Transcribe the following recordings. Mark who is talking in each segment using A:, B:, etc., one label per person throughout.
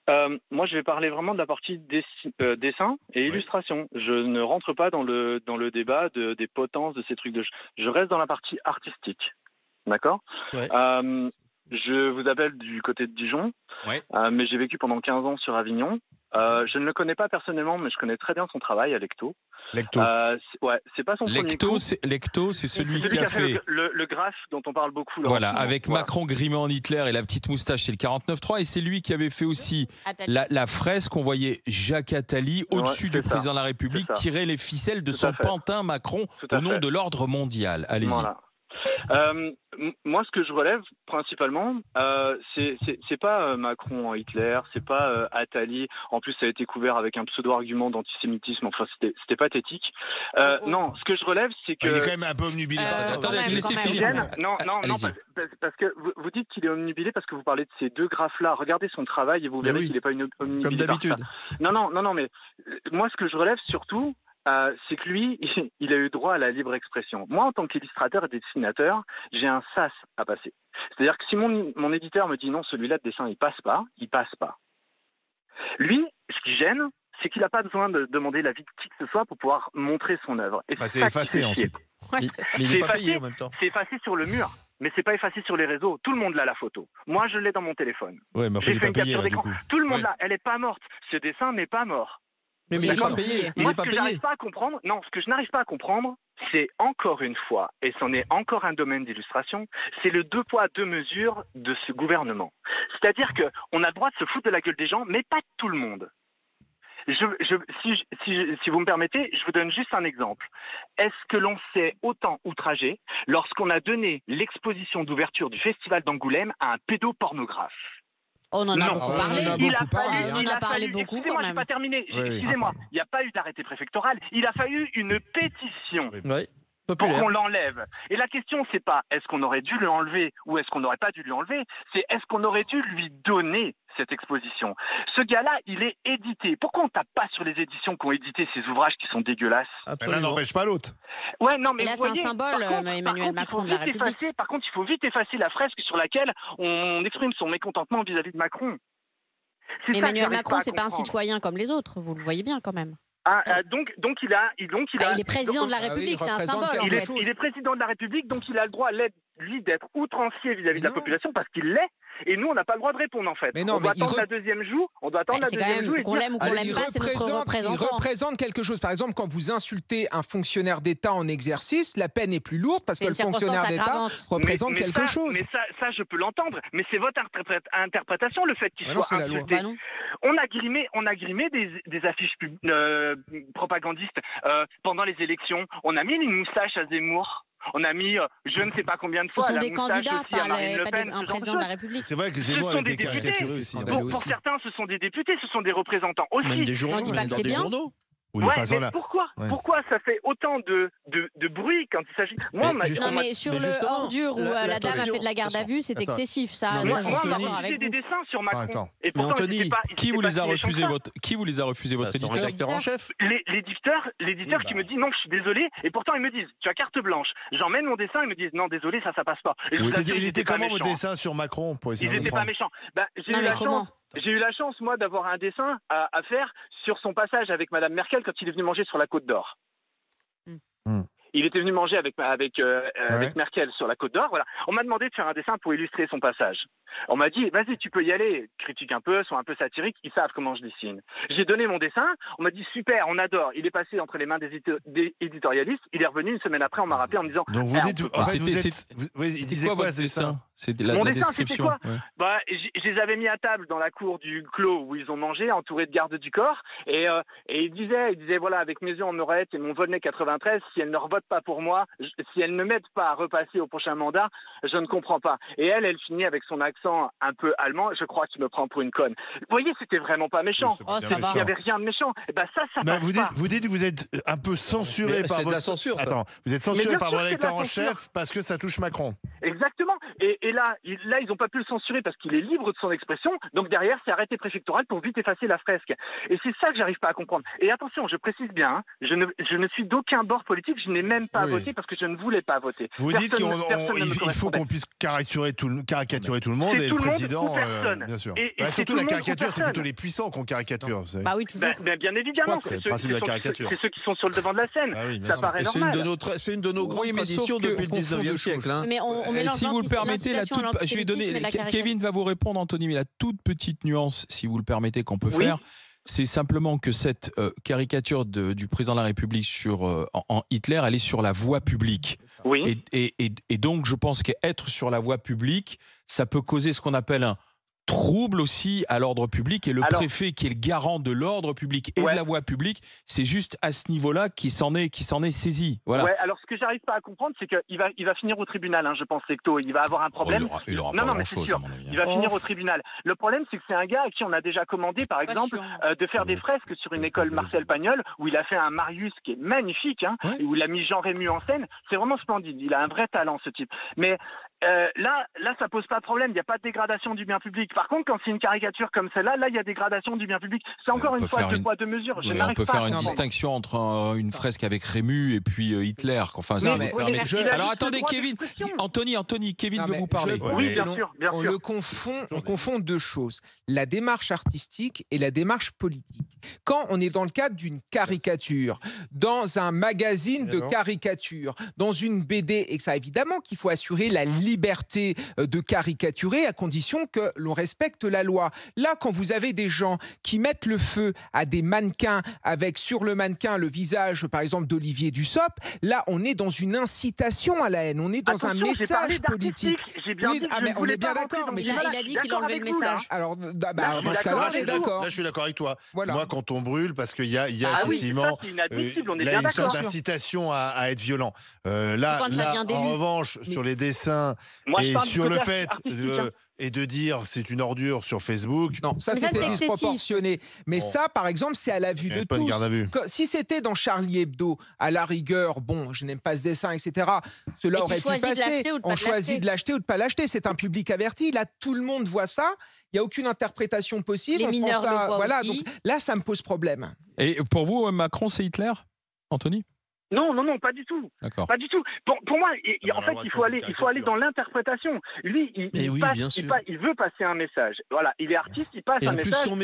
A: Moi, je vais parler vraiment de la partie dessin et illustration. Je ne rentre pas dans le débat des potences de ces trucs je reste dans la partie artistique. D'accord.
B: Ouais.
A: Je vous appelle du côté de Dijon, mais j'ai vécu pendant 15 ans sur Avignon. Je ne le connais pas personnellement, mais je connais très bien son travail à Lecto. C'est pas son premier coup.
C: Lecto, c'est celui qui a fait
A: le graphe dont on parle beaucoup. Là,
C: voilà, avec Macron grimé en Hitler et la petite moustache, c'est le 49.3. Et c'est lui qui avait fait aussi la fresque qu'on voyait Jacques Attali au-dessus du président de la République tirer les ficelles de son pantin Macron au nom de l'ordre mondial. Allez-y. Voilà.
A: Moi, ce que je relève principalement, c'est pas Macron en Hitler, c'est pas Attali. En plus, ça a été couvert avec un pseudo-argument d'antisémitisme. Enfin, c'était pathétique. Non, ce que je relève, c'est que
B: il est quand même un peu omnubilé par ça.
C: Attendez, laissez finir.
A: Non, parce que vous dites qu'il est omnubilé parce que vous parlez de ces deux graphes-là. Regardez son travail et vous verrez qu'il n'est pas omnubilé.
B: Comme d'habitude.
A: Non, mais moi, ce que je relève surtout, c'est que lui, il a eu droit à la libre expression. Moi, en tant qu'illustrateur et dessinateur, j'ai un sas à passer. C'est-à-dire que si mon éditeur me dit non, celui-là de dessin, il passe pas. Lui, ce qui gêne, c'est qu'il n'a pas besoin de demander l'avis de qui que ce soit pour pouvoir montrer son œuvre. Et
B: c'est effacé ensuite.
D: Ouais,
B: mais il n'est pas payé en même temps.
A: C'est effacé sur le mur. Mais c'est pas effacé sur les réseaux. Tout le monde l'a la photo. Moi, je l'ai dans mon téléphone.
B: Ouais, mais
A: j'ai fait une capture d'écran. Tout le monde l'a. Elle n'est pas morte. Ce dessin n'est pas mort.
B: Mais il n'est pas payé.
A: Moi, ce que je n'arrive pas à comprendre, c'est encore une fois, et c'en est encore un domaine d'illustration, c'est le deux poids, deux mesures de ce gouvernement. C'est-à-dire qu'on a le droit de se foutre de la gueule des gens, mais pas de tout le monde. Si vous me permettez, je vous donne juste un exemple. Est-ce que l'on s'est autant outragé lorsqu'on a donné l'exposition d'ouverture du Festival d'Angoulême à un pédopornographe ?
D: On en a beaucoup parlé.
A: On en a parlé beaucoup. Excusez-moi, je n'ai pas terminé. Excusez-moi, il n'y a pas eu d'arrêté préfectoral. Il a fallu une pétition pour qu'on l'enlève. Et la question, c'est pas est-ce qu'on aurait dû l'enlever ou est-ce qu'on n'aurait pas dû l'enlever, c'est est-ce qu'on aurait dû lui donner cette exposition. Ce gars-là, il est édité. Pourquoi on ne tape pas sur les éditions qui ont édité ces ouvrages qui sont dégueulasses ?
B: L'un n'empêche pas l'autre.
A: Ouais, non, mais
D: là, c'est un symbole, Emmanuel Macron de la République.
A: Par contre, il faut vite effacer la fresque sur laquelle on exprime son mécontentement vis-à-vis de Macron.
D: Emmanuel Macron, c'est pas un citoyen comme les autres, vous le voyez bien quand même.
A: Donc il est
D: président de la République, c'est un symbole.
A: Il est président de la République, donc il a le droit, lui, d'être outrancier vis-à-vis de la population parce qu'il l'est. Et nous, on n'a pas le droit de répondre, en fait.
E: Mais non,
A: on doit attendre la deuxième joue. On doit attendre la deuxième joue.
D: Qu'on l'aime ou qu'on l'aime pas, c'est notre représentant.
E: Il représente quelque chose. Par exemple, quand vous insultez un fonctionnaire d'État en exercice, la peine est plus lourde parce que le fonctionnaire d'État représente quelque chose.
A: Mais ça, je peux l'entendre. Mais c'est votre interprétation, le fait qu'il soit insulté. On a grimé des affiches propagandistes pendant les élections. On a mis une moustache à Zemmour. On a mis je ne sais pas combien de fois.
D: Ce sont des candidats,
A: pas
D: un président de la République.
B: C'est vrai que Zemmour a été caricaturé aussi.
A: Pour certains, ce sont des députés, ce sont des représentants aussi.
B: Même des journaux, même dans des journaux. Oui,
A: mais pourquoi ça fait autant de bruit quand il s'agit...
D: mais sur le ordure où la dame a fait de la garde à vue, c'est excessif, ça.
A: Moi, on m'a refusé des dessins sur Macron.
C: Et pourtant, qui vous les a refusés, votre éditeur ?
B: Rédacteur en chef.
A: L'éditeur qui me dit non, je suis désolé, et pourtant ils me disent tu as carte blanche. J'emmène mon dessin, ils me disent non, désolé, ça passe pas.
B: Il était comment vos dessins sur Macron pour essayer de
A: comprendre ? Ils n'étaient pas méchants. J'ai eu la chance, moi, d'avoir un dessin à faire sur son passage avec Madame Merkel quand il est venu manger sur la Côte d'Or. Il était venu manger avec Merkel sur la Côte d'Or. Voilà. On m'a demandé de faire un dessin pour illustrer son passage. On m'a dit, vas-y, tu peux y aller, critique un peu, sois un peu satirique, ils savent comment je dessine. J'ai donné mon dessin, on m'a dit, super, on adore. Il est passé entre les mains des éditorialistes, il est revenu une semaine après, on m'a rappelé en me disant...
B: Donc vous dites, il disait quoi ce dessin ?
C: C'est la description.
A: Je les avais mis à table dans la cour du clos où ils ont mangé, entourés de gardes du corps, et ils disaient, voilà, avec mes yeux en oreillette et mon Volney 93, si elles ne revotent pas pour moi, si elles ne m'aident pas à repasser au prochain mandat, je ne comprends pas. Et elle finit avec son accent un peu allemand, je crois qu'il me prend pour une conne. Vous voyez, c'était vraiment pas méchant. Il n'y avait rien de méchant. Et ça passe pas.
B: Vous dites que vous êtes un peu censuré par votre...
F: de la censure.
B: Attends, vous êtes censuré par votre rédacteur en chef parce que ça touche Macron.
A: Exactement. Et là, ils n'ont pas pu le censurer parce qu'il est libre de son expression. Donc derrière, c'est arrêté préfectoral pour vite effacer la fresque. Et c'est ça que j'arrive pas à comprendre. Et attention, je précise bien, je ne suis d'aucun bord politique, je n'ai même pas voté parce que je ne voulais pas voter.
B: Vous dites qu'il faut qu'on puisse caricaturer tout le monde et le président, bien sûr. Surtout la caricature, c'est plutôt les puissants qu'on caricature.
D: Bah oui, toujours.
A: Bien évidemment, c'est ceux qui sont sur le devant de la scène. Ça paraît normal.
F: C'est une de nos grandes traditions depuis le 19e siècle.
D: Mais
C: si vous le permettez, je vais donner. Kevin va vous répondre, Anthony, mais la toute petite nuance, si vous le permettez, qu'on peut faire, c'est simplement que cette caricature du président de la République en Hitler, elle est sur la voie publique.
A: Oui.
C: Et donc, je pense qu'être sur la voie publique, ça peut causer ce qu'on appelle un trouble aussi à l'ordre public, et le préfet qui est le garant de l'ordre public et de la voie publique, c'est juste à ce niveau-là qui s'en est saisi. Voilà.
A: Ouais, alors ce que j'arrive pas à comprendre, c'est qu'il va finir au tribunal, je pense, Secto. Il va avoir un problème.
C: Il aura pas grand-chose, à mon avis.
A: Il va finir au tribunal. Le problème, c'est que c'est un gars à qui on a déjà commandé, par exemple, de faire des fresques sur une école Marcel Pagnol, où il a fait un Marius qui est magnifique, et où il a mis Jean Rému en scène. C'est vraiment splendide. Il a un vrai talent, ce type. Mais là, ça pose pas de problème. Il n'y a pas de dégradation du bien public. Par contre, quand c'est une caricature comme celle-là, il y a dégradation du bien public. C'est encore une fois deux poids, deux mesures.
C: On peut faire une distinction entre une fresque avec Rému et puis Hitler. Enfin, alors attendez, Kevin, Anthony, Kevin veut vous parler.
A: Oui, bien sûr.
E: On confond deux choses, la démarche artistique et la démarche politique. Quand on est dans le cadre d'une caricature, dans un magazine de caricature, dans une BD, et que ça, évidemment qu'il faut assurer la liberté de caricaturer à condition que l'on respecte la loi. Là, quand vous avez des gens qui mettent le feu à des mannequins avec sur le mannequin le visage, par exemple, d'Olivier Dussopt, là, on est dans une incitation à la haine. On est dans un message politique. On est bien d'accord.
D: Mais il a dit qu'il enlevait le message.
E: Alors,
B: je suis d'accord avec toi. Moi, quand on brûle, parce qu'il y a effectivement une sorte d'incitation à être violent. Là, en revanche, sur les dessins et sur le fait de dire c'est une ordure sur Facebook.
E: Non, ça c'était disproportionné. Mais ça, par exemple, c'est à la vue de tous. Si c'était dans Charlie Hebdo, à la rigueur, je n'aime pas ce dessin, etc. Cela aurait pu passer. On choisit de l'acheter ou de pas l'acheter. C'est un public averti. Là, tout le monde voit ça. Il n'y a aucune interprétation possible.
D: Les mineurs le voient aussi.
E: Donc là, ça me pose problème.
C: Et pour vous, Macron, c'est Hitler, Anthony ?
A: Non, pas du tout.
C: D'accord.
A: Pas du tout. Pour moi, en fait, il faut aller dans l'interprétation. Lui, il veut passer un message. Voilà, il est artiste, il passe un message.
F: Et en plus, son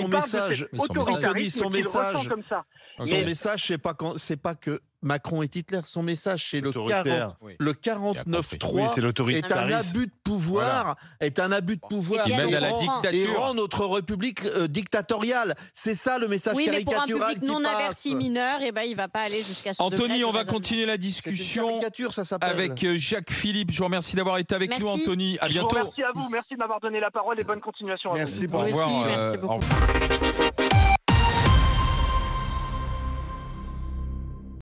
F: message, Anthony, son message, c'est pas que Macron est Hitler, son message, c'est le 49-3 est un abus de pouvoir, et rend notre République dictatoriale. C'est ça le message caricatural qui passe.
D: Oui, mais pour un public non averti mineur, il va pas aller jusqu'à ce
C: Anthony, on va continuer la discussion avec Jacques Philippe. Je vous remercie d'avoir été avec nous, Anthony. À bientôt.
A: Merci à vous, merci de m'avoir donné la parole et bonne continuation à vous.
B: Merci pour
D: Merci beaucoup.